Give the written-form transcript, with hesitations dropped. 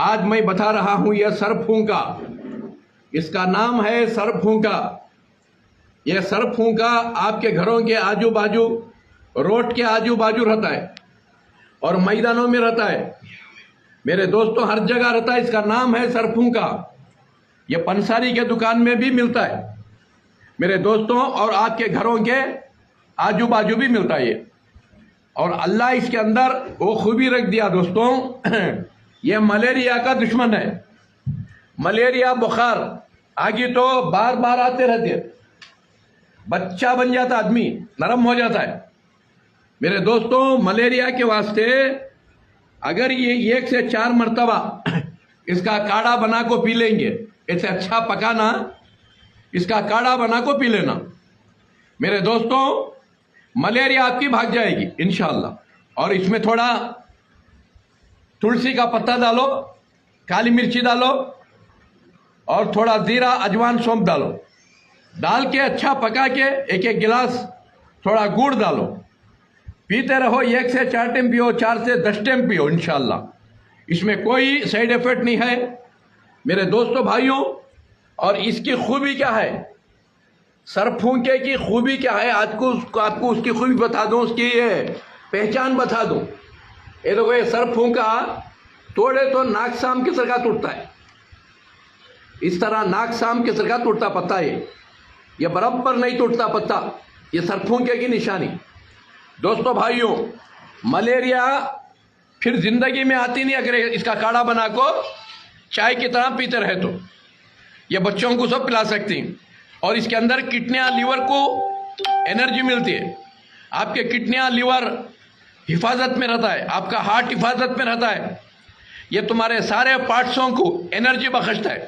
آج میں بتا رہا ہوں یہ سر پھونکا، اس کا نام ہے سر پھونکا۔ یہ سر پھونکا آپ کے گھروں کے آجو باجو، روڈ کے آجو باجو رہتا ہے اور میدانوں میں رہتا ہے، میرے دوستوں ہر جگہ رہتا ہے۔ اس کا نام ہے سر پھونکا۔ یہ پنساری کے دکان میں بھی ملتا ہے میرے دوستوں، اور آپ کے گھروں کے آجو باجو بھی ملتا ہے یہ۔ اور اللہ اس کے اندر وہ خوبی رکھ دیا دوستوں، یہ ملیریا کا دشمن ہے۔ ملیریا بخار آگے تو بار بار آتے رہتے، بچہ بن جاتا، آدمی نرم ہو جاتا ہے۔ میرے دوستوں ملیریا کے واسطے اگر یہ 1 سے 4 مرتبہ اس کا کاڑھا بنا کو پی لیں گے، اسے اچھا پکانا، اس کا کاڑھا بنا کو پی لینا، میرے دوستوں ملیریا آپ کی بھاگ جائے گی انشاءاللہ۔ اور اس میں تھوڑا تلسی کا پتا ڈالو، کالی مرچی ڈالو اور تھوڑا زیرہ، اجوان، سونف ڈالو، ڈال کے اچھا پکا کے 1 گلاس تھوڑا گڑ ڈالو، پیتے رہو۔ 1 سے 4 ٹائم پیو، 4 سے 10 ٹائم پیو انشاءاللہ۔ اس میں کوئی سائیڈ ایفیکٹ نہیں ہے میرے دوستوں بھائیوں۔ اور اس کی خوبی کیا ہے، سر پھونکے کی خوبی کیا ہے، آپ کو اس کی خوبی بتا دوں، اس کی یہ پہچان بتا دوں۔ یہ دیکھو، یہ سر پھونکا توڑے تو ناک سام کی طرح ٹوٹتا ہے، اس طرح ناک سام کی طرح ٹوٹتا پتا ہے یہ برابر نہیں ٹوٹتا پتا، یہ سر پھونکے کی نشانی۔ دوستوں بھائیوں، ملیریا پھر زندگی میں آتی نہیں اگر اس کا کاڑھا بنا کو چائے کی طرح پیتے رہے تو۔ یہ بچوں کو سب پلا سکتے ہیں، اور اس کے اندر کڈنیاں، لیور کو انرجی ملتی ہے۔ آپ کے کڈنیاں، لیور حفاظت میں رہتا ہے، آپ کا ہارٹ حفاظت میں رہتا ہے، یہ تمہارے سارے پارٹسوں کو انرجی بخشتا ہے۔